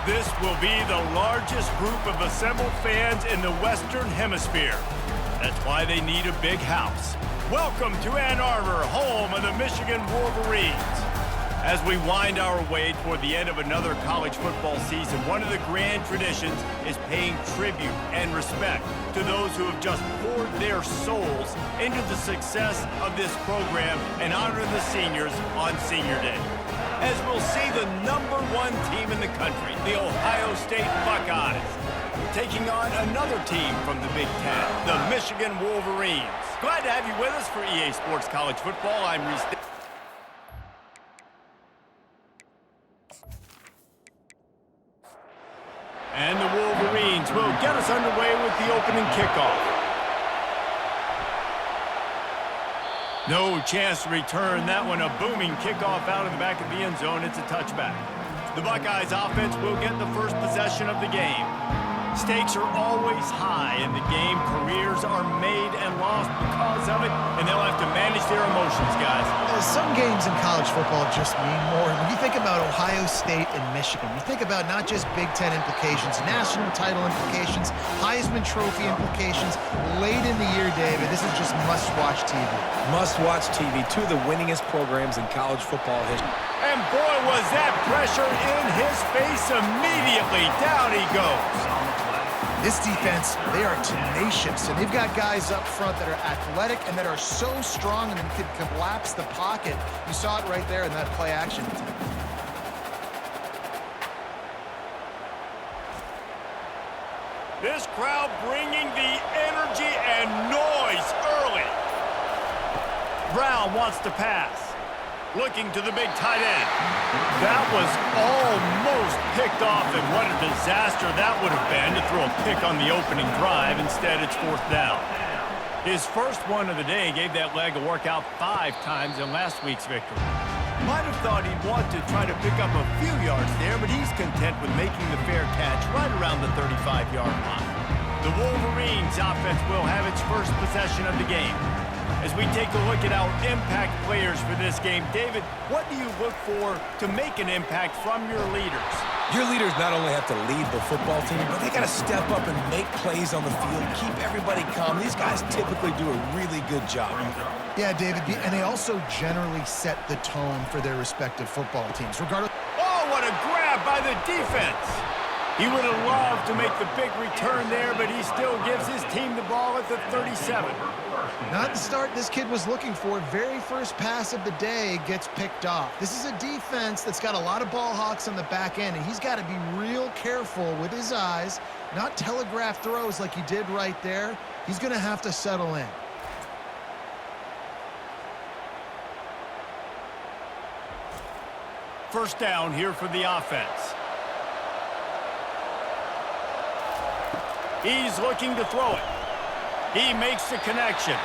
This will be the largest group of assembled fans in the Western Hemisphere. That's why they need a big house. Welcome to Ann Arbor, home of the Michigan Wolverines. As we wind our way toward the end of another college football season, one of the grand traditions is paying tribute and respect to those who have just poured their souls into the success of this program and honor the seniors on Senior Day. As we'll see the #1 team in the country, the Ohio State Buckeyes, taking on another team from the Big Ten, the Michigan Wolverines. Glad to have you with us for EA Sports College Football. I'm Reese. And the Wolverines will get us underway with the opening kickoff. No chance to return that one. A booming kickoff out of the back of the end zone. It's a touchback. The Buckeyes offense will get the first possession of the game. Stakes are always high in the game. Careers are made and lost because of it, and they'll have to manage their emotions, guys. Some games in college football just mean more. When you think about Ohio State and Michigan, you think about not just Big Ten implications, national title implications, Heisman Trophy implications. Late in the year, David, this is just must-watch TV. Must-watch TV, two of the winningest programs in college football history. And boy, was that pressure in his face immediately. Down he goes. This defense, they are tenacious, and they've got guys up front that are athletic and that are so strong and can collapse the pocket. You saw it right there in that play action. This crowd bringing the energy and noise early. Brown wants to pass. Looking to the big tight end. That was almost picked off, and what a disaster that would have been to throw a pick on the opening drive. Instead, it's 4th down. His first one of the day gave that leg a workout 5 times in last week's victory. Might have thought he'd want to try to pick up a few yards there, but he's content with making the fair catch right around the 35-yard line. The Wolverines offense will have its first possession of the game. As we take a look at our impact players for this game, David, what do you look for to make an impact from your leaders? Your leaders not only have to lead the football team, but they got to step up and make plays on the field, keep everybody calm. These guys typically do a really good job. Yeah, David, and they also generally set the tone for their respective football teams, regardless. Oh, what a grab by the defense! He would have loved to make the big return there, but he still gives his team the ball at the 37. Not the start this kid was looking for. Very first pass of the day gets picked off. This is a defense that's got a lot of ball hawks on the back end, and he's got to be real careful with his eyes, not telegraph throws like he did right there. He's going to have to settle in. First down here for the offense. He's looking to throw it. He makes the connection.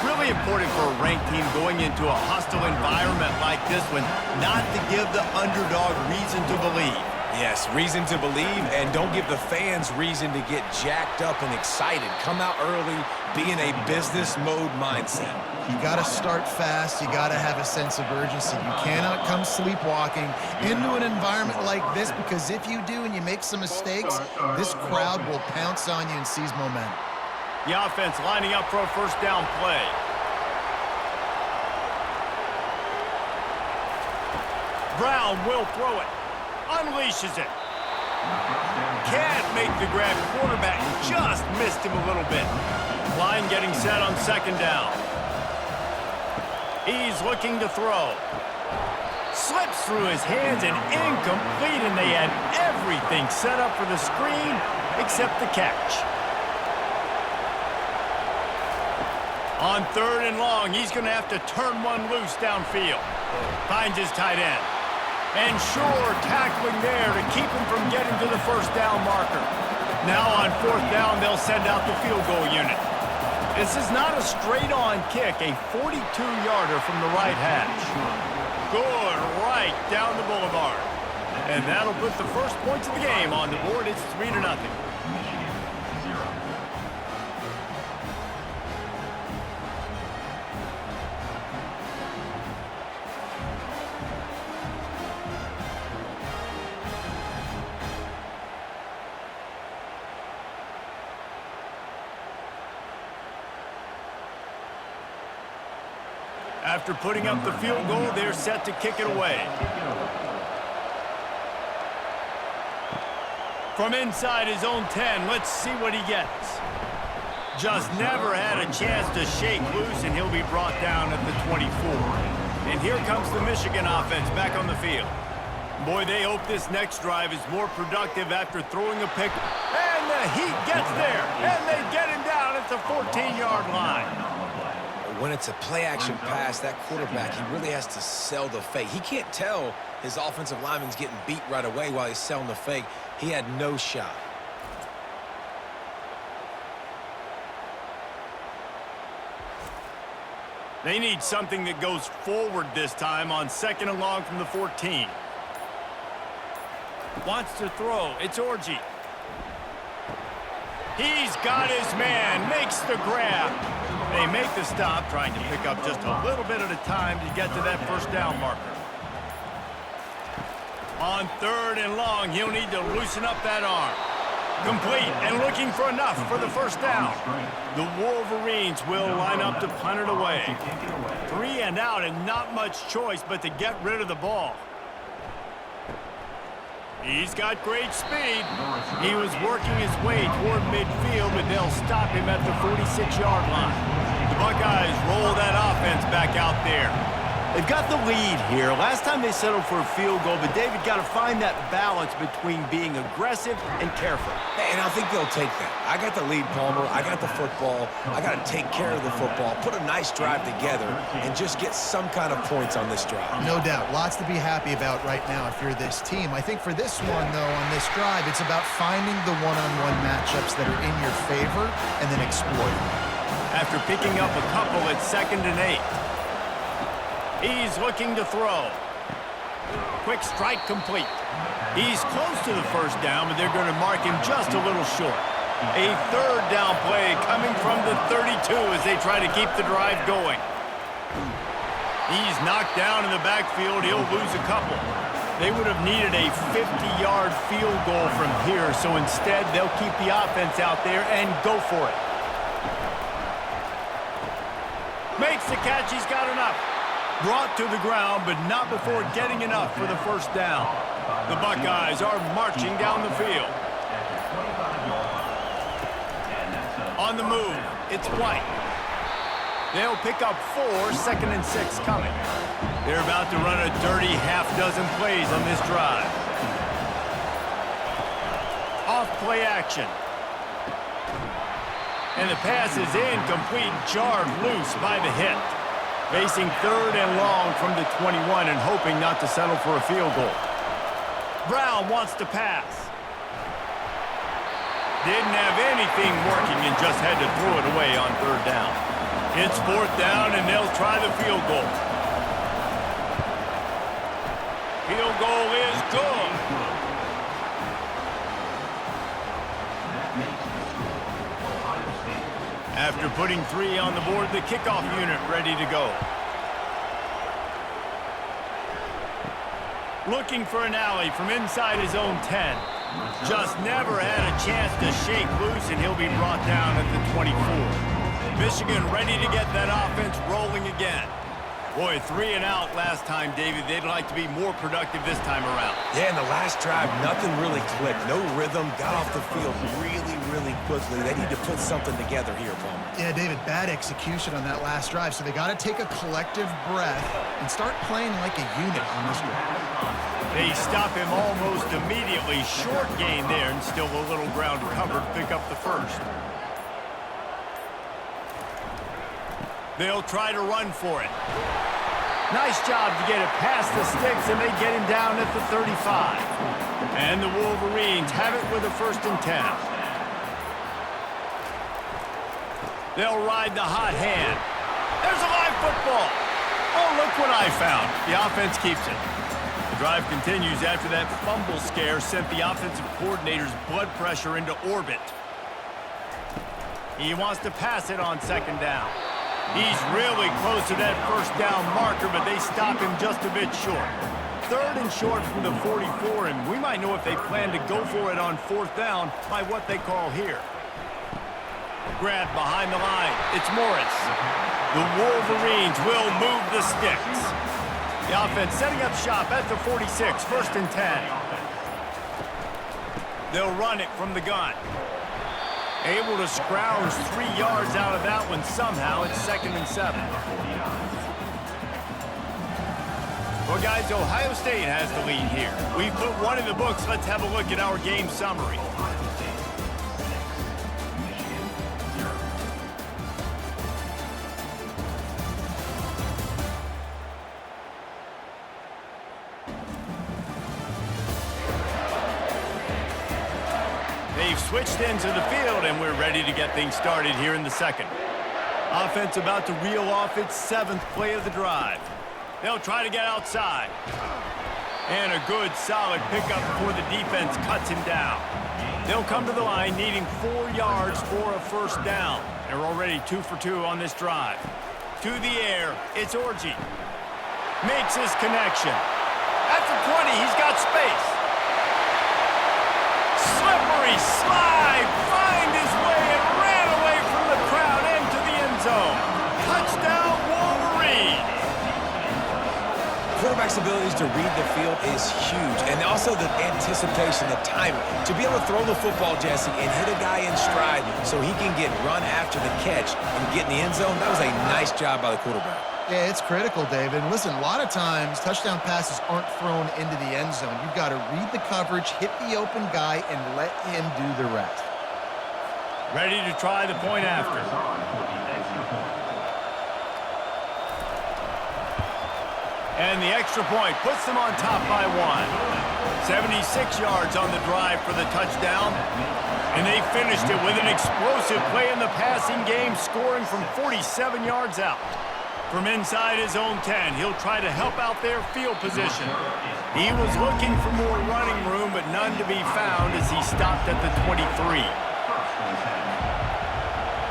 Really important for a ranked team going into a hostile environment like this one, not to give the underdog reason to believe. Yes, reason to believe, and don't give the fans reason to get jacked up and excited. Come out early, be in a business mode mindset. You got to start fast. You got to have a sense of urgency. You cannot come sleepwalking into an environment like this, because if you do and you make some mistakes, this crowd will pounce on you and seize momentum. The offense lining up for a first down play. Brown will throw it. Unleashes it. Can't make the grab. Quarterback just missed him a little bit. Line getting set on 2nd down. He's looking to throw. Slips through his hands and incomplete, and they had everything set up for the screen except the catch. On 3rd and long, he's going to have to turn one loose downfield. Finds his tight end. And sure, tackling there to keep him from getting to the first down marker. Now on 4th down, they'll send out the field goal unit. This is not a straight-on kick, a 42-yarder from the right hash. Good, right down the boulevard. And that'll put the first points of the game on the board. It's 3-0. After putting up the field goal, they're set to kick it away. From inside his own 10, let's see what he gets. Just never had a chance to shake loose, and he'll be brought down at the 24. And here comes the Michigan offense back on the field. Boy, they hope this next drive is more productive after throwing a pick. And the Heat gets there, and they get him down at the 14-yard line. When it's a play-action pass, that quarterback, he really has to sell the fake. He can't tell his offensive lineman's getting beat right away while he's selling the fake. He had no shot. They need something that goes forward this time on 2nd and long from the 14. Wants to throw. It's Orji. He's got his man. Makes the grab. They make the stop, trying to pick up just a little bit at a time to get to that first down marker. On 3rd and long, he'll need to loosen up that arm. Complete and looking for enough for the first down. The Wolverines will line up to punt it away. 3 and out and not much choice but to get rid of the ball. He's got great speed. He was working his way toward midfield, but they'll stop him at the 46-yard line. The Buckeyes roll that offense back out there. They've got the lead here. Last time they settled for a field goal, but David got to find that balance between being aggressive and careful. And I think they'll take that. I got the lead, Palmer. I got the football. I got to take care of the football, put a nice drive together, and just get some kind of points on this drive. No doubt. Lots to be happy about right now if you're this team. I think for this one, though, on this drive, it's about finding the one-on-one matchups that are in your favor and then exploiting. After picking up a couple at 2nd and 8. He's looking to throw. Quick strike complete. He's close to the first down, but they're going to mark him just a little short. A 3rd down play coming from the 32 as they try to keep the drive going. He's knocked down in the backfield. He'll lose a couple. They would have needed a 50-yard field goal from here, so instead they'll keep the offense out there and go for it. Makes the catch. He's got enough. Brought to the ground, but not before getting enough for the first down. The Buckeyes are marching down the field. On the move, it's White. They'll pick up 4, 2nd and 6 coming. They're about to run a dirty half-dozen plays on this drive. Off play action. And the pass is incomplete, jarred loose by the hit. Facing 3rd and long from the 21 and hoping not to settle for a field goal. Brown wants to pass. Didn't have anything working and just had to throw it away on 3rd down. It's 4th down and they'll try the field goal. Field goal is good. After putting 3 on the board, the kickoff unit ready to go. Looking for an alley from inside his own 10. Just never had a chance to shake loose, and he'll be brought down at the 24. Michigan ready to get that offense rolling again. Boy, 3 and out last time, David. They'd like to be more productive this time around. Yeah, in the last drive, nothing really clicked. No rhythm, got off the field really, really quickly. They need to put something together here, Palmer. Yeah, David, bad execution on that last drive, so they got to take a collective breath and start playing like a unit on this drive. They stop him almost immediately. Short gain there, and still a little ground covered to pick up the first. They'll try to run for it. Nice job to get it past the sticks, and they get him down at the 35. And the Wolverines have it with a 1st and 10. They'll ride the hot hand. There's a live football. Oh, look what I found. The offense keeps it. The drive continues after that fumble scare sent the offensive coordinator's blood pressure into orbit. He wants to pass it on 2nd down. He's really close to that first down marker, but they stop him just a bit short. 3rd and short from the 44, and we might know if they plan to go for it on 4th down by what they call here. Grab behind the line. It's Morris. The Wolverines will move the sticks. The offense setting up shop at the 46, 1st and 10. They'll run it from the gun. Able to scrounge 3 yards out of that one somehow. It's 2nd and 7. Well, guys, Ohio State has the lead here. We've put one in the books. Let's have a look at our game summary. They've switched into the field, and we're ready to get things started here in the second. Offense about to reel off its 7th play of the drive. They'll try to get outside. And a good, solid pickup before the defense cuts him down. They'll come to the line needing 4 yards for a 1st down. They're already 2 for 2 on this drive. To the air, it's Orji. Makes his connection. At the 20, he's got space. Slippery slide, find his way and ran away from the crowd into the end zone. Touchdown, Wolverines. Quarterback's abilities to read the field is huge, and also the anticipation, the timing. To be able to throw the football, Jesse, and hit a guy in stride so he can get run after the catch and get in the end zone, that was a nice job by the quarterback. Yeah, it's critical, David. And listen, a lot of times touchdown passes aren't thrown into the end zone. You've got to read the coverage, hit the open guy, and let him do the rest. Ready to try the point after. And the extra point puts them on top by 1. 76 yards on the drive for the touchdown. And they finished it with an explosive play in the passing game, scoring from 47 yards out. From inside his own 10, he'll try to help out their field position. He was looking for more running room, but none to be found as he stopped at the 23.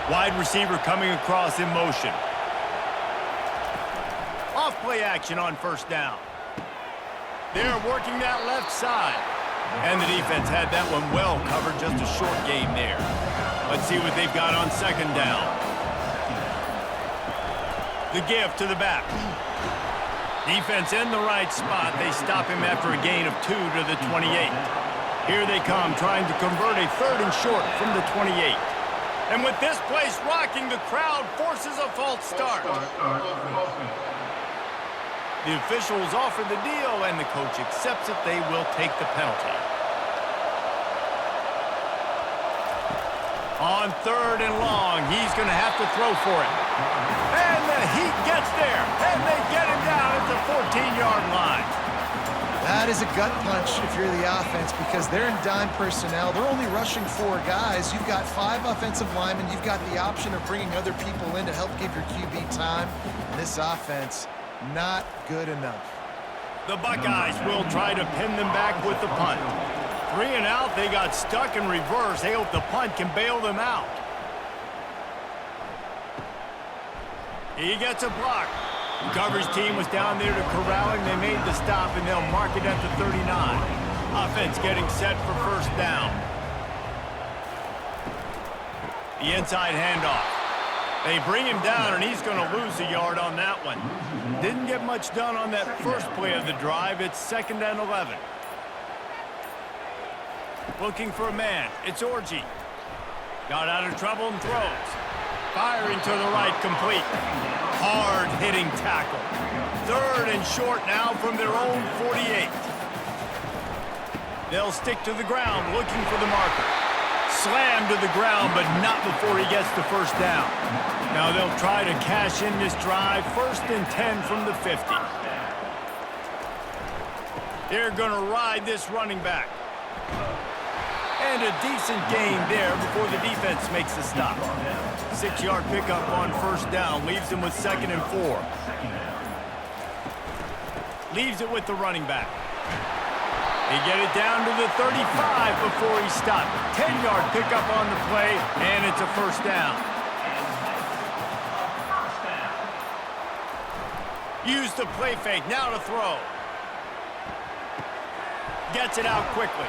Wide receiver coming across in motion. Off play action on 1st down. They're working that left side. And the defense had that one well covered, just a short game there. Let's see what they've got on 2nd down. The give to the back. Defense in the right spot. They stop him after a gain of 2 to the 28. Here they come, trying to convert a 3rd and short from the 28. And with this place rocking, the crowd forces a false start. The officials offer the deal, and the coach accepts it. They will take the penalty. On 3rd and long, he's going to have to throw for it. And the Heat gets there, and they get him down at the 14-yard line. That is a gut punch if you're the offense, because they're in dime personnel. They're only rushing 4 guys. You've got 5 offensive linemen. You've got the option of bringing other people in to help give your QB time. And this offense, not good enough. The Buckeyes will try to pin them back with the punt. 3 and out, they got stuck in reverse. They hope the punt can bail them out. He gets a block. The coverage team was down there to corral him. They made the stop, and they'll mark it at the 39. Offense getting set for 1st down. The inside handoff. They bring him down, and he's going to lose a yard on that one. Didn't get much done on that first play of the drive. It's 2nd and 11. Looking for a man. It's Orji. Got out of trouble and throws. Firing to the right, complete. Hard-hitting tackle. 3rd and short now from their own 48. They'll stick to the ground, looking for the marker. Slammed to the ground, but not before he gets the 1st down. Now they'll try to cash in this drive. 1st and 10 from the 50. They're going to ride this running back. And a decent gain there before the defense makes the stop. 6-yard pickup on 1st down. Leaves them with 2nd and 4. Leaves it with the running back. They get it down to the 35 before he stopped. 10-yard pickup on the play, and it's a 1st down. Use the play fake, now to throw. Gets it out quickly.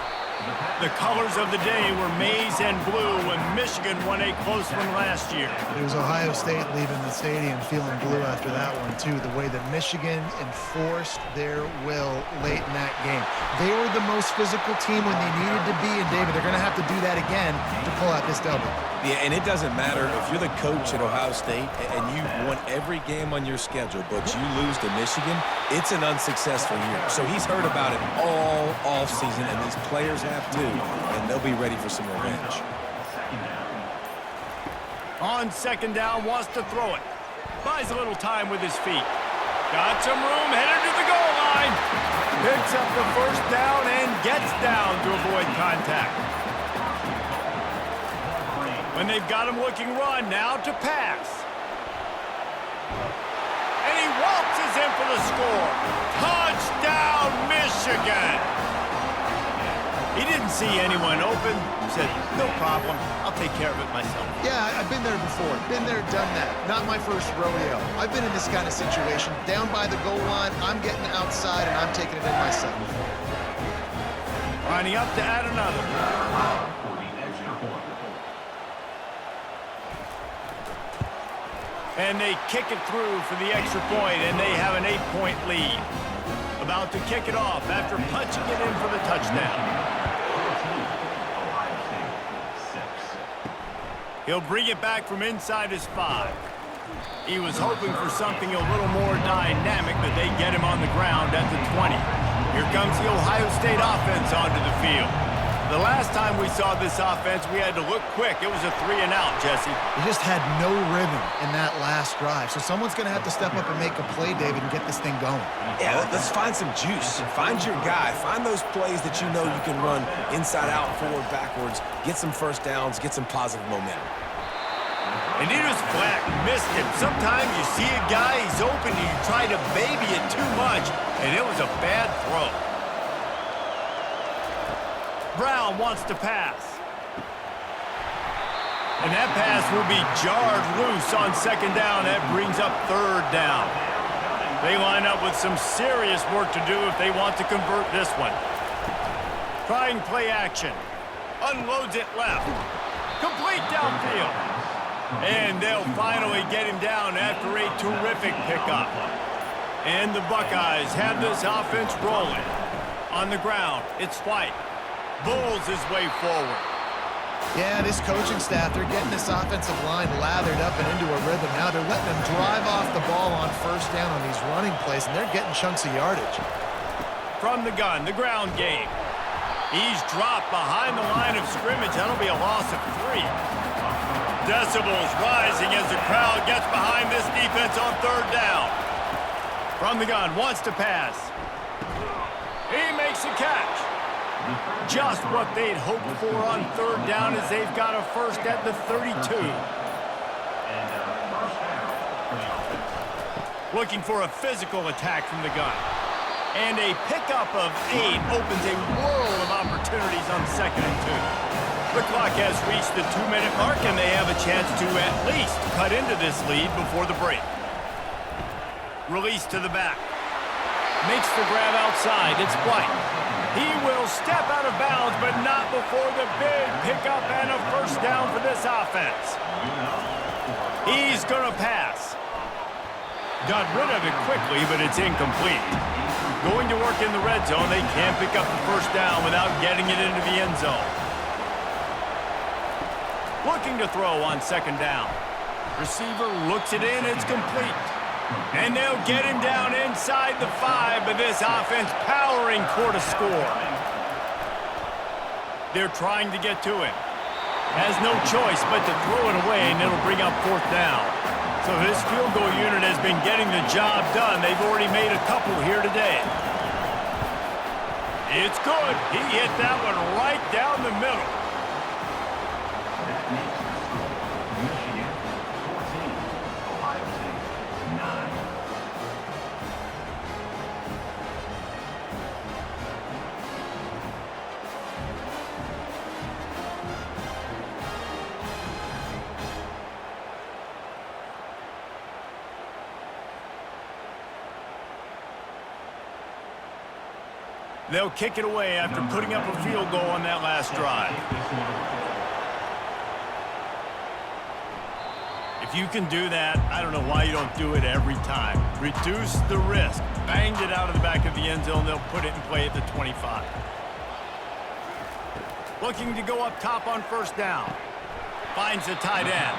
The colors of the day were maize and blue when Michigan won a close one last year. It was Ohio State leaving the stadium feeling blue after that one, too. The way that Michigan enforced their will late in that game. They were the most physical team when they needed to be, and David, they're going to have to do that again to pull out this W. Yeah, and it doesn't matter if you're the coach at Ohio State and you won every game on your schedule, but you lose to Michigan, it's an unsuccessful year. So he's heard about it all offseason, and these players have too, and they'll be ready for some revenge. On second down, wants to throw it. Buys a little time with his feet. Got some room, headed to the goal line. Picks up the first down and gets down to avoid contact. When they've got him looking run, now to pass. And he waltzes in for the score. Touchdown, Michigan! He didn't see anyone open. Said, no problem. I'll take care of it myself. Yeah, I've been there before. Been there, done that. Not my first rodeo. I've been in this kind of situation. Down by the goal line, I'm getting outside, and I'm taking it in myself. Lining up to add another. And they kick it through for the extra point, and they have an 8-point lead. About to kick it off after punching it in for the touchdown. He'll bring it back from inside his 5. He was hoping for something a little more dynamic, but they get him on the ground at the 20. Here comes the Ohio State offense onto the field. The last time we saw this offense, we had to look quick. It was a 3-and-out, Jesse. They just had no rhythm in that last drive. So someone's going to have to step up and make a play, David, and get this thing going. Yeah, let's find some juice. Find your guy. Find those plays that you know you can run inside out, forward, backwards. Get some first downs. Get some positive momentum. And he was flat, missed him. Sometimes you see a guy, he's open, and you try to baby it too much, and it was a bad throw. Brown wants to pass. And that pass will be jarred loose on second down. That brings up third down. They line up with some serious work to do if they want to convert this one. Trying play action. Unloads it left. Complete downfield. And they'll finally get him down after a terrific pickup. And the Buckeyes have this offense rolling. On the ground, it's White. Bulls his way forward. Yeah, this coaching staff, they're getting this offensive line lathered up and into a rhythm. Now they're letting them drive off the ball on first down on these running plays, and they're getting chunks of yardage. From the gun, the ground game. He's dropped behind the line of scrimmage. That'll be a loss of 3. Decibels rising as the crowd gets behind this defense on third down. From the gun, wants to pass. He makes a catch. Just what they'd hoped for on third down as they've got a first at the 32. Looking for a physical attack from the gun. And a pickup of 8 opens a world of opportunities on second and 2. The clock has reached the 2-minute mark, and they have a chance to at least cut into this lead before the break. Release to the back. Makes the grab outside. It's White. He will step out of bounds, but not before the big pickup and a first down for this offense. He's going to pass. Got rid of it quickly, but it's incomplete. Going to work in the red zone, they can't pick up the first down without getting it into the end zone. Looking to throw on second down. Receiver looks it in, it's complete. And they'll get him down inside the 5, but this offense powering toward a score. They're trying to get to him. Has no choice but to throw it away, and it'll bring up fourth down. So this field goal unit has been getting the job done. They've already made a couple here today. It's good. He hit that one right down the middle. They'll kick it away after putting up a field goal on that last drive. If you can do that, I don't know why you don't do it every time. Reduce the risk. Banged it out of the back of the end zone. They'll put it in play at the 25. Looking to go up top on first down. Finds the tight end.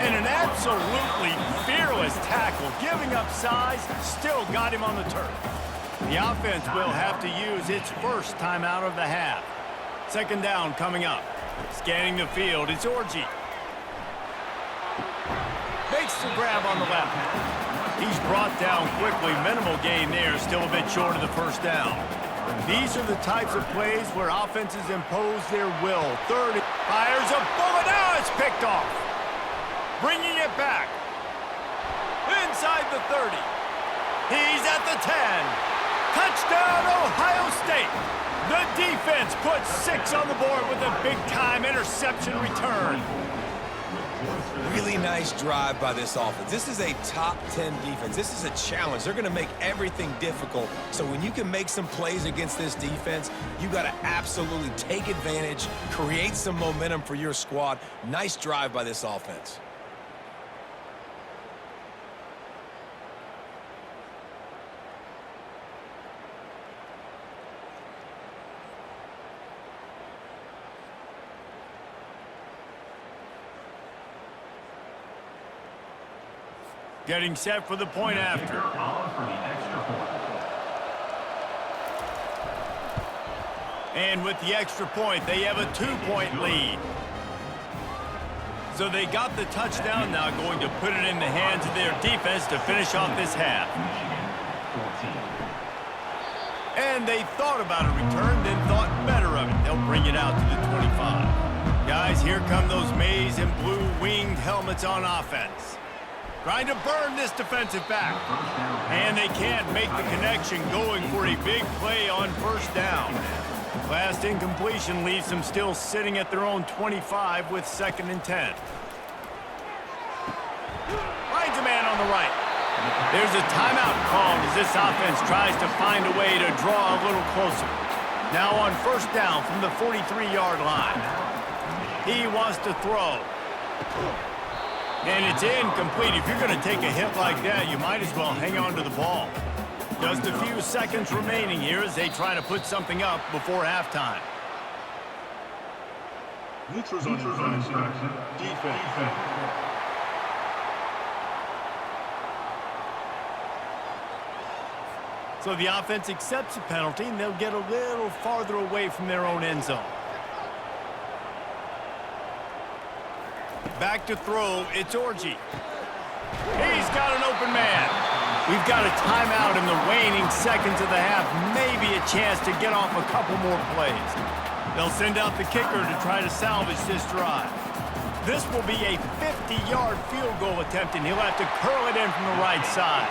And an absolutely fearless tackle. Giving up size, still got him on the turf. The offense will have to use its first timeout of the half. Second down coming up. Scanning the field, it's Orji. Makes the grab on the left. He's brought down quickly. Minimal gain there, still a bit short of the first down. These are the types of plays where offenses impose their will. Third, fires a bullet. Now it's picked off. Bringing it back. Inside the 30. He's at the 10. Touchdown, Ohio State. The defense puts 6 on the board with a big-time interception return. Really nice drive by this offense. This is a top 10 defense. This is a challenge. They're going to make everything difficult. So when you can make some plays against this defense, you got to absolutely take advantage, create some momentum for your squad. Nice drive by this offense. Getting set for the point after. And with the extra point, they have a 2-point lead. So they got the touchdown now, going to put it in the hands of their defense to finish off this half. And they thought about a return, then thought better of it. They'll bring it out to the 25. Guys, here come those maize and blue winged helmets on offense. Trying to burn this defensive back. And they can't make the connection, going for a big play on first down. Last incompletion leaves them still sitting at their own 25 with 2nd and 10. Finds a man on the right. There's a timeout called as this offense tries to find a way to draw a little closer. Now on first down from the 43-yard line. He wants to throw. And it's incomplete. If you're going to take a hit like that, you might as well hang on to the ball. Just a few seconds remaining here as they try to put something up before halftime. Neutrals on infraction. Defense. So the offense accepts a penalty, and they'll get a little farther away from their own end zone. Back to throw, it's Orji. He's got an open man. We've got a timeout in the waning seconds of the half. Maybe a chance to get off a couple more plays. They'll send out the kicker to try to salvage this drive. This will be a 50-yard field goal attempt, and he'll have to curl it in from the right side.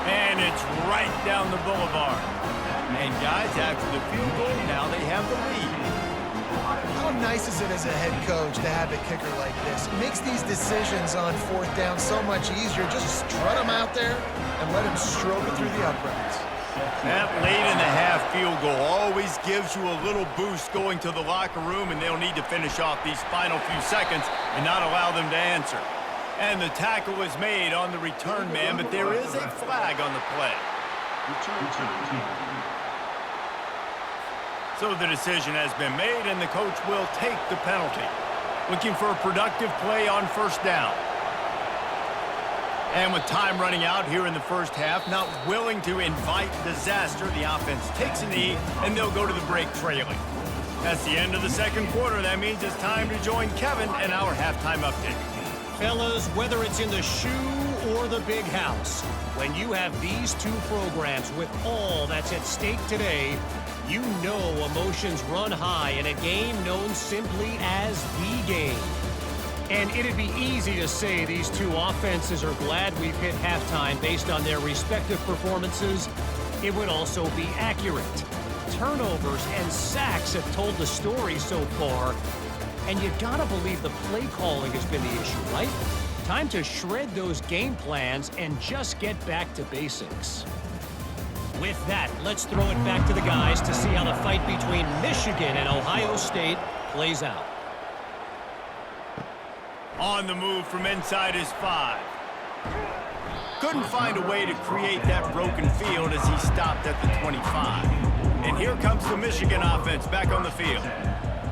And it's right down the boulevard. And guys, after the field goal, now they have the lead. How nice is it as a head coach to have a kicker like this? It makes these decisions on fourth down so much easier. Just strut him out there and let him stroke it through the uprights. That late in the half field goal always gives you a little boost going to the locker room, and they'll need to finish off these final few seconds and not allow them to answer. And the tackle was made on the return man, but there is a flag on the play. So the decision has been made, and the coach will take the penalty. Looking for a productive play on first down. And with time running out here in the first half, not willing to invite disaster, the offense takes a knee, and they'll go to the break trailing. That's the end of the second quarter. That means it's time to join Kevin and our halftime update. Fellas, whether it's in the shoe or the big house, when you have these two programs with all that's at stake today, you know emotions run high in a game known simply as the game. And it'd be easy to say these two offenses are glad we've hit halftime based on their respective performances. It would also be accurate. Turnovers and sacks have told the story so far. And you gotta believe the play calling has been the issue, right? Time to shred those game plans and just get back to basics. With that, let's throw it back to the guys to see how the fight between Michigan and Ohio State plays out. On the move from inside his 5. Couldn't find a way to create that broken field as he stopped at the 25. And here comes the Michigan offense back on the field.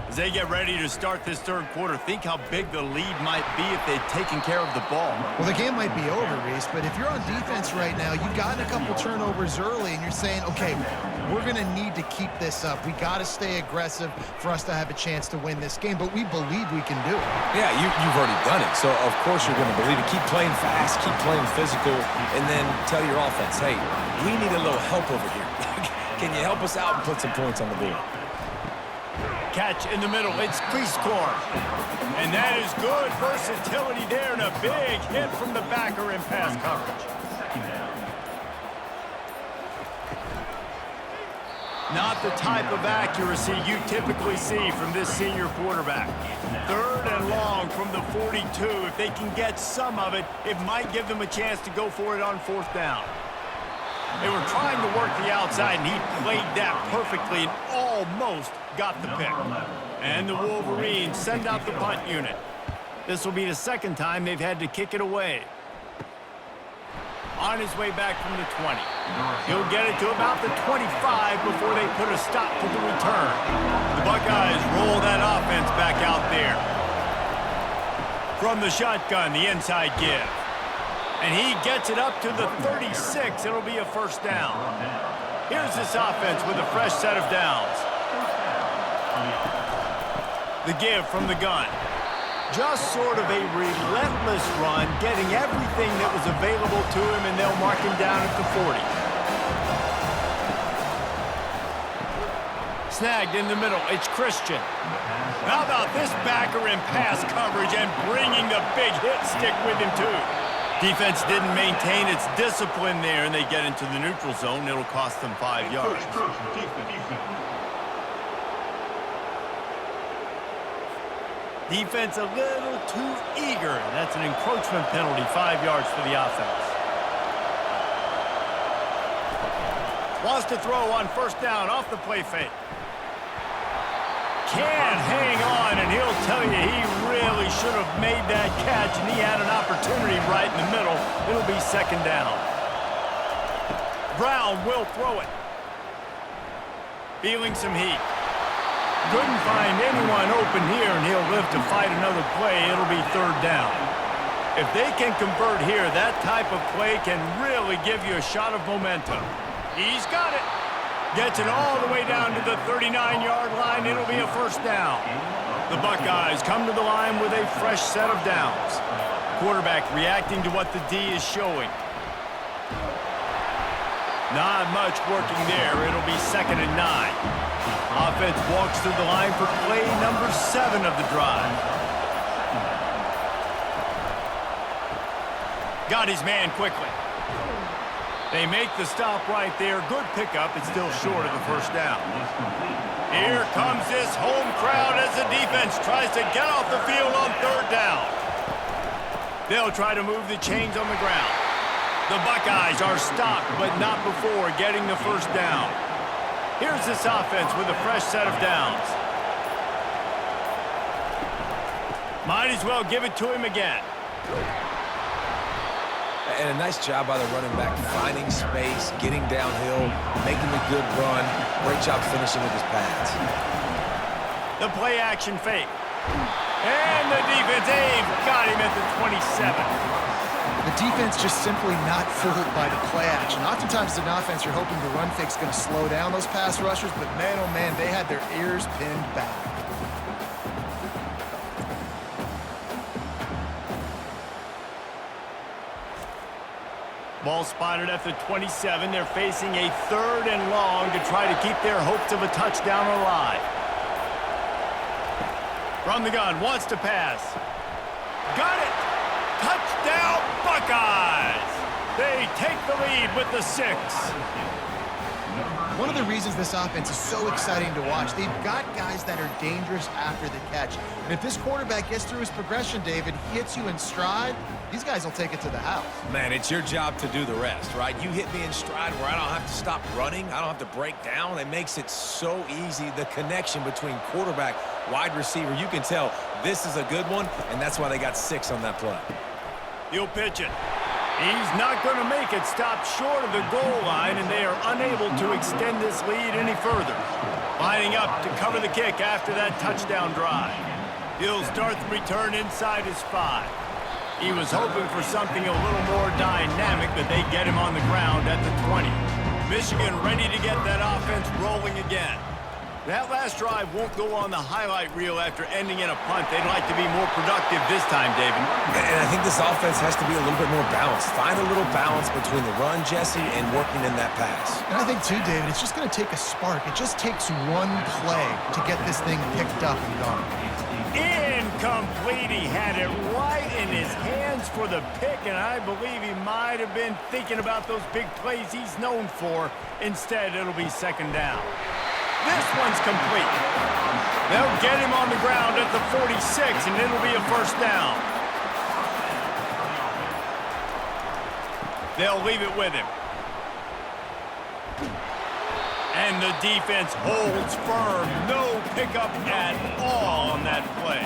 As they get ready to start this third quarter, think how big the lead might be if they'd taken care of the ball. Well, the game might be over, Reese, but if you're on defense right now, you've gotten a couple turnovers early, and you're saying, okay, we're going to need to keep this up. We got to stay aggressive for us to have a chance to win this game, but we believe we can do it. Yeah, you've already done it, so of course you're going to believe it. Keep playing fast, keep playing physical, and then tell your offense, hey, we need a little help over here. Can you help us out and put some points on the board? Catch in the middle. It's crease corner. And that is good versatility there, and a big hit from the backer in pass coverage. Not the type of accuracy you typically see from this senior quarterback. 3rd and long from the 42. If they can get some of it, it might give them a chance to go for it on 4th down. They were trying to work the outside, and he played that perfectly and almost got the pick. And the Wolverines send out the punt unit. This will be the 2nd time they've had to kick it away. On his way back from the 20. He'll get it to about the 25 before they put a stop to the return. The Buckeyes roll that offense back out there. From the shotgun, the inside give. And he gets it up to the 36. It'll be a 1st down. Here's this offense with a fresh set of downs. The give from the gun. Just sort of a relentless run, getting everything that was available to him, and they'll mark him down at the 40. Snagged in the middle. It's Christian. How about this backer in pass coverage and bringing the big hit stick with him, too? Defense didn't maintain its discipline there, and they get into the neutral zone. It'll cost them 5 yards. Defense a little too eager. That's an encroachment penalty, 5 yards for the offense. Wants to throw on 1st down off the play fake. Can't hang on, and he'll tell you he really should have made that catch, and he had an opportunity right in the middle. It'll be 2nd down. Brown will throw it. Feeling some heat. Couldn't find anyone open here, and he'll live to fight another play. It'll be 3rd down. If they can convert here, that type of play can really give you a shot of momentum. He's got it. Gets it all the way down to the 39-yard line. It'll be a 1st down. The Buckeyes come to the line with a fresh set of downs. Quarterback reacting to what the D is showing. Not much working there. It'll be 2nd and 9. Offense walks through the line for play number 7 of the drive. Got his man quickly. They make the stop right there. Good pickup. It's still short of the 1st down. Here comes this home crowd as the defense tries to get off the field on 3rd down. They'll try to move the chains on the ground. The Buckeyes are stopped, but not before getting the 1st down. Here's this offense with a fresh set of downs. Might as well give it to him again. And a nice job by the running back, finding space, getting downhill, making a good run. Great job finishing with his pads. The play action fake. And the defense, they've got him at the 27. The defense just simply not fooled by the play action. Oftentimes as an offense, you're hoping the run fake's going to slow down those pass rushers, but man, oh man, they had their ears pinned back. Ball spotted at the 27. They're facing a 3rd and long to try to keep their hopes of a touchdown alive. From the gun, wants to pass. Got it! Touchdown, Buckeyes! They take the lead with the 6. One of the reasons this offense is so exciting to watch, they've got guys that are dangerous after the catch. And if this quarterback gets through his progression, David, hits you in stride, these guys will take it to the house. Man, it's your job to do the rest, right? You hit me in stride where I don't have to stop running. I don't have to break down. It makes it so easy. The connection between quarterback, wide receiver, you can tell this is a good one, and that's why they got 6 on that play. He'll pitch it. He's not going to make it. Stop short of the goal line, and they are unable to extend this lead any further. Lining up to cover the kick after that touchdown drive. He'll start the return inside his 5. He was hoping for something a little more dynamic, but they get him on the ground at the 20. Michigan ready to get that offense rolling again. That last drive won't go on the highlight reel after ending in a punt. They'd like to be more productive this time, David. And I think this offense has to be a little bit more balanced. Find a little balance between the run, Jesse, and working in that pass. And I think, too, David, it's just going to take a spark. It just takes one play to get this thing picked up and gone. Incomplete. He had it right in his hands for the pick, and I believe he might have been thinking about those big plays he's known for. Instead, it'll be second down. This one's complete. They'll get him on the ground at the 46, and it'll be a first down. They'll leave it with him. And the defense holds firm. No pickup at all on that play.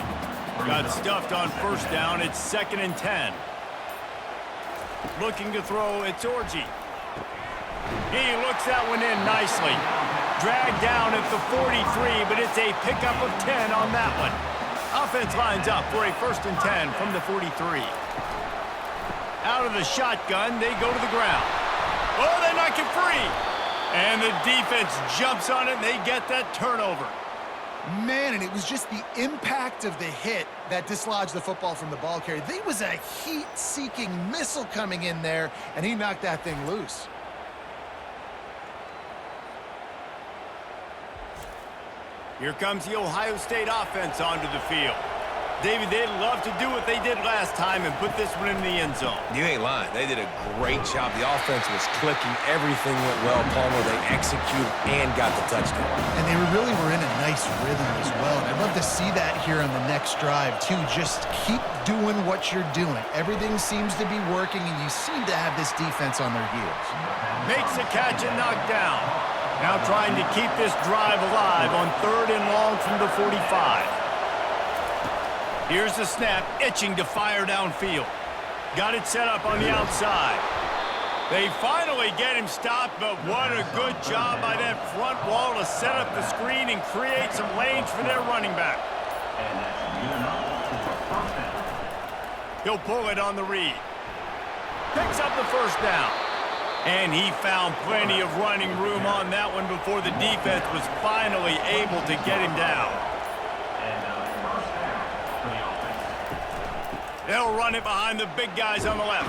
Got stuffed on first down. It's 2nd and 10. Looking to throw, it's Orji. He looks that one in nicely. Dragged down at the 43, but it's a pickup of 10 on that one. Offense lines up for a 1st and 10 from the 43. Out of the shotgun, they go to the ground. Oh, they knock it free. And the defense jumps on it, and they get that turnover. Man, and it was just the impact of the hit that dislodged the football from the ball carrier. There was a heat-seeking missile coming in there, and he knocked that thing loose. Here comes the Ohio State offense onto the field. David, they'd love to do what they did last time and put this one in the end zone. You ain't lying. They did a great job. The offense was clicking. Everything went well, Palmer. They executed and got the touchdown. And they really were in a nice rhythm as well. And I'd love to see that here on the next drive, too. Just keep doing what you're doing. Everything seems to be working, and you seem to have this defense on their heels. Makes a catch and knocked down. Now trying to keep this drive alive on 3rd and long from the 45. Here's the snap, itching to fire downfield. Got it set up on the outside. They finally get him stopped, but what a good job by that front wall to set up the screen and create some lanes for their running back. He'll pull it on the read. Picks up the first down. And he found plenty of running room on that one before the defense was finally able to get him down. They'll run it behind the big guys on the left.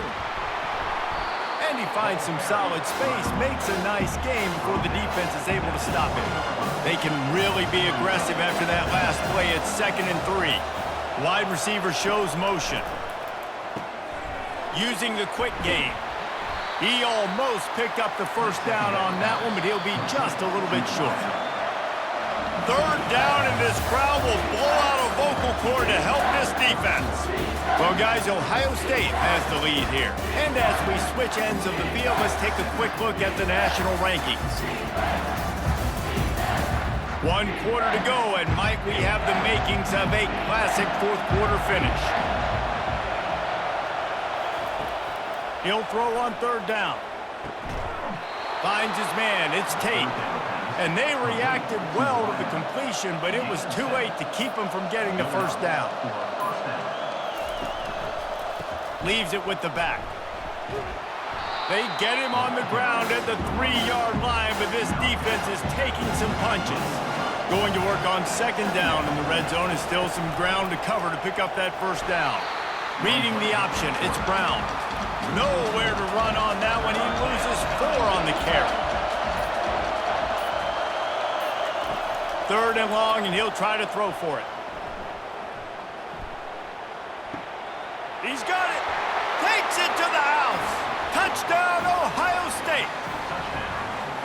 And he finds some solid space, makes a nice game before the defense is able to stop him. They can really be aggressive after that last play. It's 2nd and 3. Wide receiver shows motion. Using the quick game. He almost picked up the first down on that one, but he'll be just a little bit short. 3rd down, and this crowd will blow out a vocal cord to help this defense. Well, guys, Ohio State has the lead here. And as we switch ends of the field, let's take a quick look at the national rankings. 1 quarter to go, and Mike, we have the makings of a classic 4th quarter finish. He'll throw on 3rd down. Finds his man. It's Tate. And they reacted well to the completion, but it was too late to keep him from getting the first down. Leaves it with the back. They get him on the ground at the 3-yard line, but this defense is taking some punches. Going to work on 2nd down in the red zone, and still some ground to cover to pick up that first down. Reading the option, it's Brown. Nowhere to run on that one. He loses 4 on the carry. 3rd and long, and he'll try to throw for it. He's got it. Takes it to the house. Touchdown, Ohio State.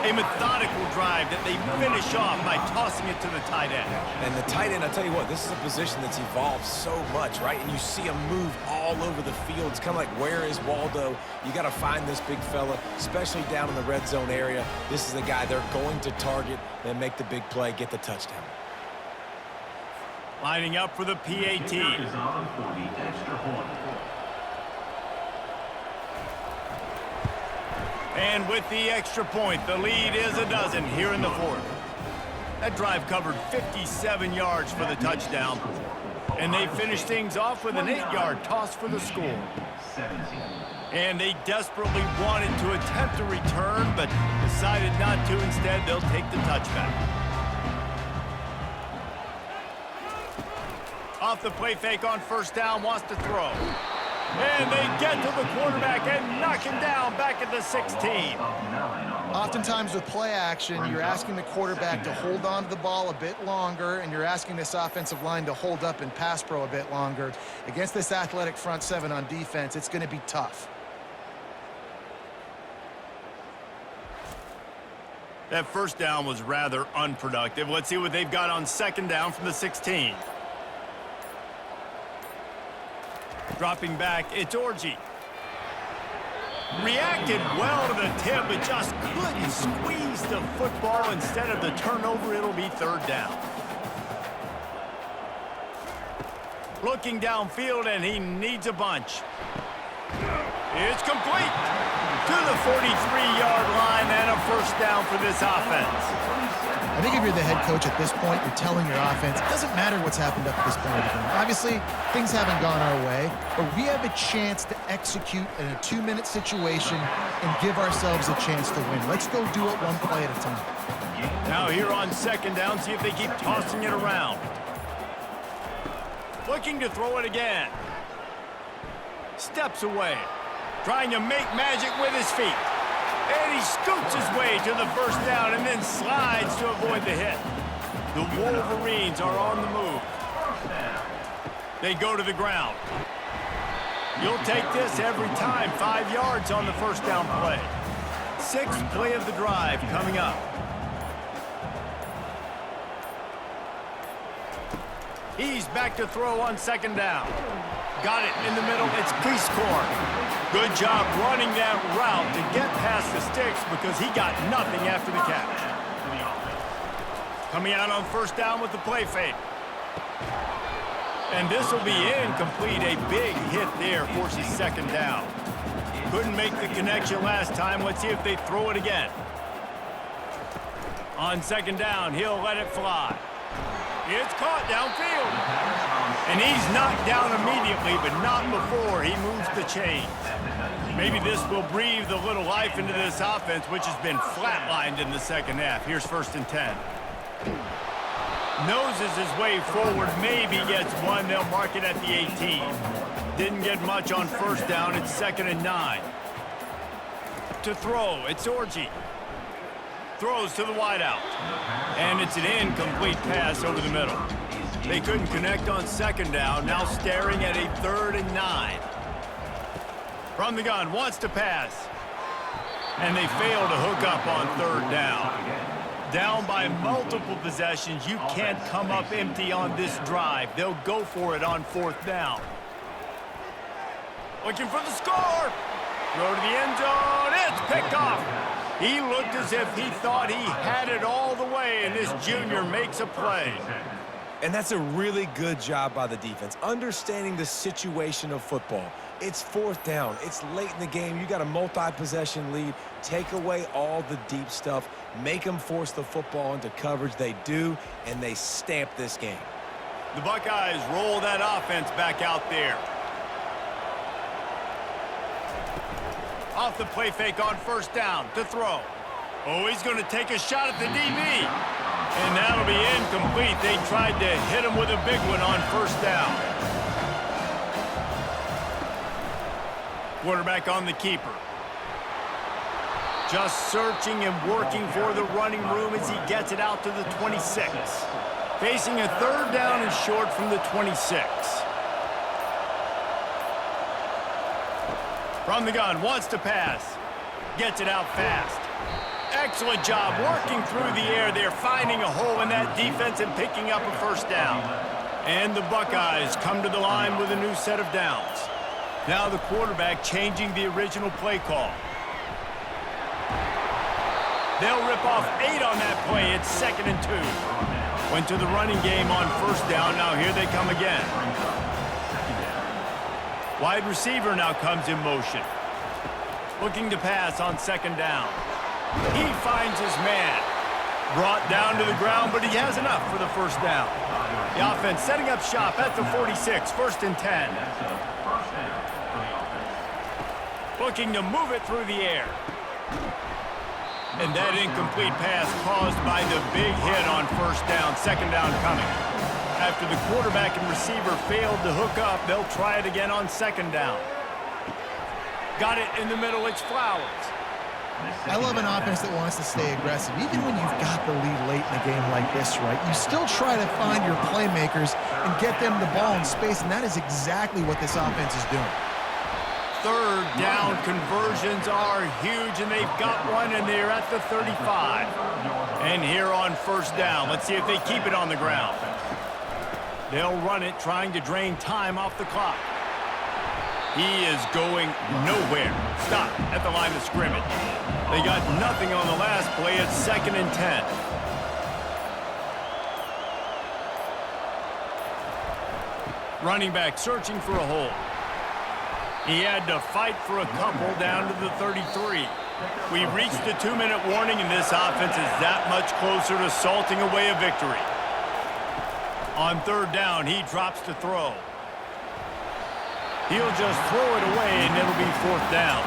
A methodical drive that they finish off by tossing it to the tight end. And the tight end, I'll tell you what, this is a position that's evolved so much, right? And you see him move all over the field. It's kind of like, where is Waldo? You got to find this big fella, especially down in the red zone area. This is the guy they're going to target and make the big play, get the touchdown. Lining up for the PAT. And with the extra point, the lead is a dozen here in the fourth. That drive covered 57 yards for the touchdown. And they finished things off with an 8-yard toss for the score. And they desperately wanted to attempt a return, but decided not to. Instead, they'll take the touchback. Off the play fake on first down, wants to throw. And they get to the quarterback and knock him down back at the 16. Oftentimes with play action, you're asking the quarterback to hold on to the ball a bit longer, and you're asking this offensive line to hold up in pass pro a bit longer. Against this athletic front seven on defense, it's going to be tough. That first down was rather unproductive. Let's see what they've got on second down from the 16. Dropping back, it's Orji. Reacted well to the tip, but just couldn't squeeze the football. Instead of the turnover, it'll be third down. Looking downfield, and he needs a bunch. It's complete to the 43-yard line and a first down for this offense. I think if you're the head coach at this point, you're telling your offense, it doesn't matter what's happened up to this point of the game. Obviously, things haven't gone our way, but we have a chance to execute in a 2-minute situation and give ourselves a chance to win. Let's go do it one play at a time. Now here on second down, see if they keep tossing it around. Looking to throw it again. Steps away. Trying to make magic with his feet. And he scoots his way to the first down and then slides to avoid the hit. The Wolverines are on the move. They go to the ground. You'll take this every time. 5 yards on the first down play. Sixth play of the drive coming up. He's back to throw on second down. Got it in the middle. It's Priestcorn. Good job running that route to get past the sticks because he got nothing after the catch. Coming out on first down with the play fake. And this will be incomplete. A big hit there forces second down. Couldn't make the connection last time. Let's see if they throw it again. On second down, he'll let it fly. It's caught downfield. And he's knocked down immediately, but not before he moves the chains. Maybe this will breathe a little life into this offense, which has been flatlined in the second half. Here's first and 10. Noses his way forward, maybe gets one. They'll mark it at the 18. Didn't get much on first down. It's second and 9. To throw, it's Orji. Throws to the wideout. And it's an incomplete pass over the middle. They couldn't connect on second down. Now staring at a third and 9. From the gun, wants to pass. And they fail to hook up on third down. Down by multiple possessions, you can't come up empty on this drive. They'll go for it on fourth down. Looking for the score. Throw to the end zone. It's picked off. He looked as if he thought he had it all the way, and this junior makes a play. And that's a really good job by the defense, understanding the situation of football. It's fourth down. It's late in the game. You got a multi-possession lead. Take away all the deep stuff. Make them force the football into coverage. They do, and they stamp this game. The Buckeyes roll that offense back out there. Off the play fake on first down to throw. Oh, he's going to take a shot at the DB. And that'll be incomplete. They tried to hit him with a big one on first down. Quarterback on the keeper. Just searching and working for the running room as he gets it out to the 26. Facing a third down and short from the 26. From the gun, wants to pass. Gets it out fast. Excellent job working through the air there, finding a hole in that defense and picking up a first down. And the Buckeyes come to the line with a new set of downs. Now the quarterback changing the original play call. They'll rip off 8 on that play. It's 2nd and 2. Went to the running game on first down. Now here they come again. Wide receiver now comes in motion. Looking to pass on 2nd down. He finds his man. Brought down to the ground, but he has enough for the first down. The offense setting up shop at the 46, 1st and 10. Looking to move it through the air. And that incomplete pass caused by the big hit on first down, 2nd down coming. After the quarterback and receiver failed to hook up, they'll try it again on 2nd down. Got it in the middle, it's Flowers. I love an offense that wants to stay aggressive. Even when you've got the lead late in a game like this, right, you still try to find your playmakers and get them the ball in space, and that is exactly what this offense is doing. 3rd down conversions are huge, and they've got one, and they're at the 35. And here on 1st down, let's see if they keep it on the ground. They'll run it, trying to drain time off the clock. He is going nowhere. Stop at the line of scrimmage. They got nothing on the last play. It's 2nd and 10. Running back searching for a hole. He had to fight for a couple down to the 33. We've reached the 2-minute warning, and this offense is that much closer to salting away a victory. On 3rd down, he drops to throw. He'll just throw it away, and it'll be 4th down.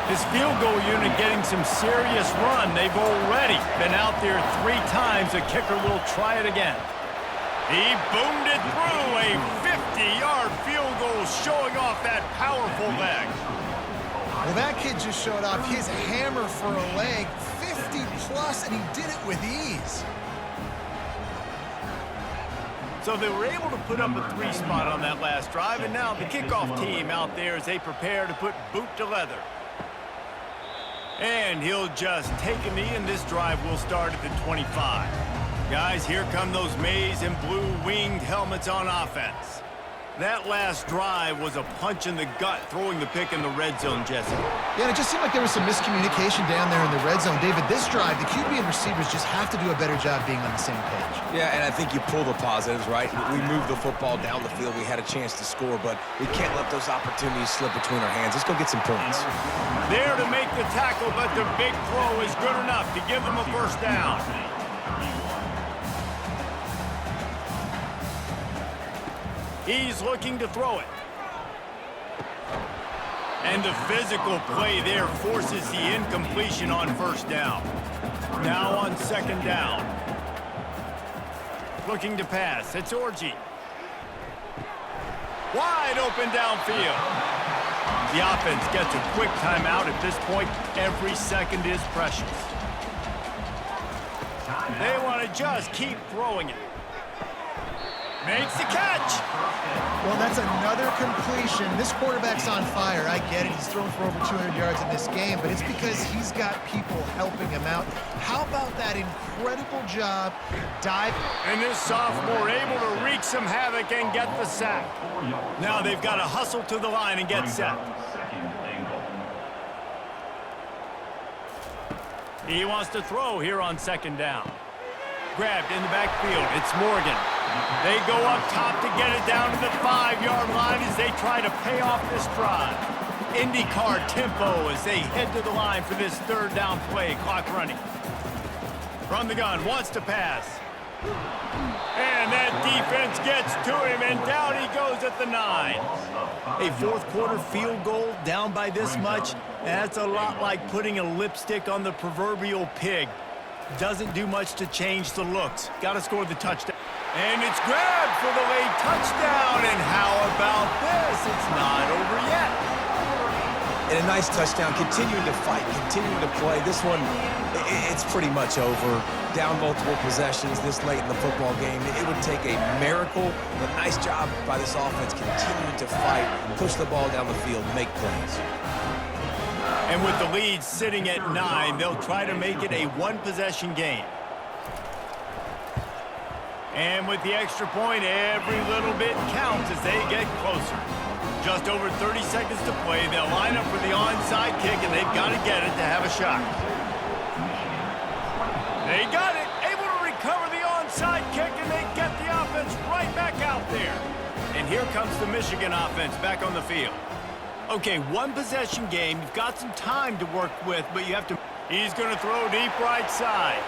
His field goal unit getting some serious run. They've already been out there 3 times. The kicker will try it again. He boomed it through, a 50-yard field goal, showing off that powerful leg. Well, that kid just showed off his hammer for a leg, 50-plus, and he did it with ease. So they were able to put up a 3 spot on that last drive, and now the kickoff team out there as they prepare to put boot to leather. And he'll just take a knee, and this drive will start at the 25. Guys, here come those maize and blue winged helmets on offense. That last drive was a punch in the gut, throwing the pick in the red zone, Jesse. Yeah, and it just seemed like there was some miscommunication down there in the red zone. David, this drive, the QB and receivers just have to do a better job being on the same page. Yeah, and I think you pull the positives, right? We moved the football down the field. We had a chance to score, but we can't let those opportunities slip between our hands. Let's go get some points. There to make the tackle, but the big throw is good enough to give them a first down. He's looking to throw it. And the physical play there forces the incompletion on first down. Now on 2nd down. Looking to pass. It's Orji. Wide open downfield. The offense gets a quick timeout. At this point, every second is precious. They want to just keep throwing it. Makes the catch. Well, that's another completion. This quarterback's on fire. I get it. He's thrown for over 200 yards in this game, but it's because he's got people helping him out. How about that incredible job diving? And this sophomore able to wreak some havoc and get the sack. Now they've got to hustle to the line and get set. He wants to throw here on 2nd down. Grabbed in the backfield. It's Morgan. They go up top to get it down to the 5-yard line as they try to pay off this drive. IndyCar tempo as they head to the line for this 3rd down play. Clock running. From the gun, wants to pass. And that defense gets to him, and down he goes at the 9. A 4th quarter field goal down by this much, that's a lot like putting a lipstick on the proverbial pig. Doesn't do much to change the looks. Got to score the touchdown. And it's grabbed for the late touchdown. And how about this? It's not over yet. And a nice touchdown. Continuing to fight, continuing to play. This one, it's pretty much over. Down multiple possessions this late in the football game. It would take a miracle, but nice job by this offense continuing to fight, push the ball down the field, make plays. And with the lead sitting at 9, they'll try to make it a one-possession game. And with the extra point, every little bit counts as they get closer. Just over 30 seconds to play. They'll line up for the onside kick, and they've got to get it to have a shot. They got it. Able to recover the onside kick, and they get the offense right back out there. And here comes the Michigan offense back on the field. Okay, one-possession game. You've got some time to work with, but you have to... He's going to throw deep right side.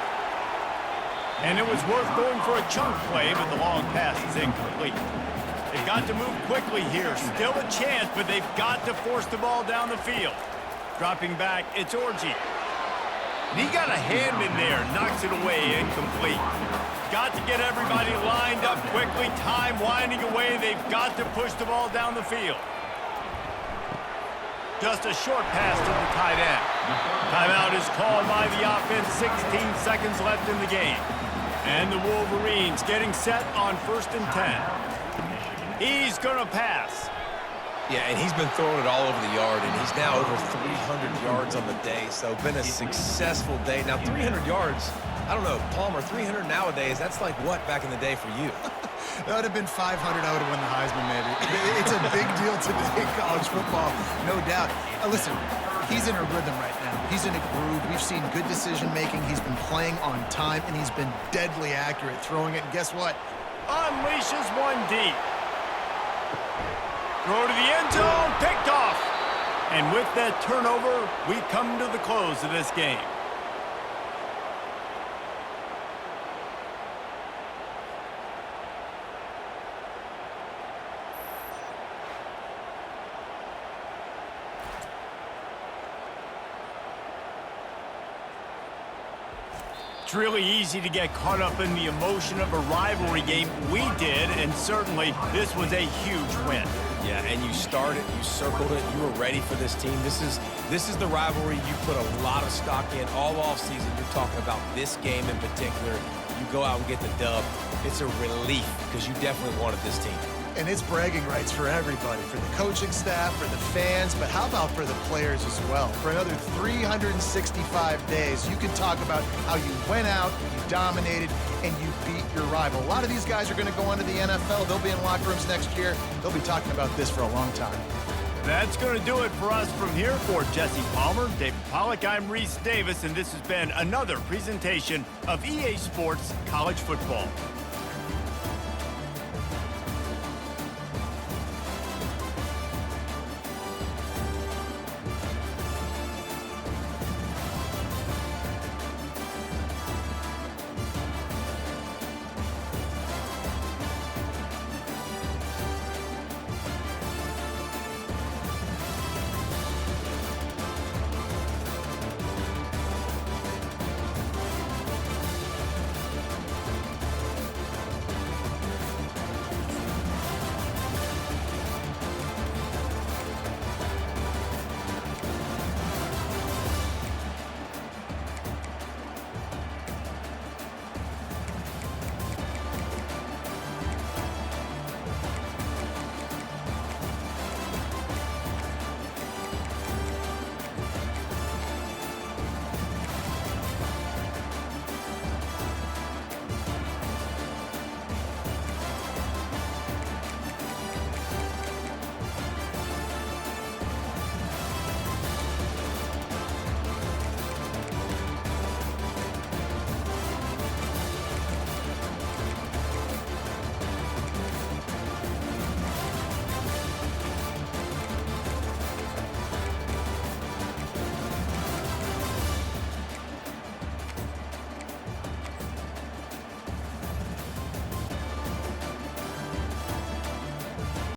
And it was worth going for a chunk play, but the long pass is incomplete. They've got to move quickly here. Still a chance, but they've got to force the ball down the field. Dropping back, it's Orji. And he got a hand in there, knocks it away, incomplete. Got to get everybody lined up quickly. Time winding away. They've got to push the ball down the field. Just a short pass to the tight end. Timeout is called by the offense. 16 seconds left in the game. And the Wolverines getting set on 1st and 10. He's going to pass. Yeah, and he's been throwing it all over the yard, and he's now over 300 yards on the day, so been a successful day. Now, 300 yards, I don't know, Palmer, 300 nowadays, that's like what back in the day for you? That would have been 500. I would have won the Heisman, maybe. It's a big deal today in college football, no doubt. Listen, he's in a rhythm right now. He's in a groove. We've seen good decision-making. He's been playing on time, and he's been deadly accurate throwing it. And guess what? Unleashes one deep. Throw to the end zone, picked off. And with that turnover, we come to the close of this game. It's really easy to get caught up in the emotion of a rivalry game. We did, and certainly this was a huge win. Yeah, and you started, you circled it, you were ready for this team. This is the rivalry you put a lot of stock in all offseason. You're talking about this game in particular. You go out and get the dub. It's a relief because you definitely wanted this team. And it's bragging rights for everybody, for the coaching staff, for the fans, but how about for the players as well? For another 365 days, you can talk about how you went out, you dominated, and you beat your rival. A lot of these guys are going to go on to the NFL. They'll be in locker rooms next year. They'll be talking about this for a long time. That's going to do it for us from here. For Jesse Palmer, David Pollack, I'm Reese Davis, and this has been another presentation of EA Sports College Football.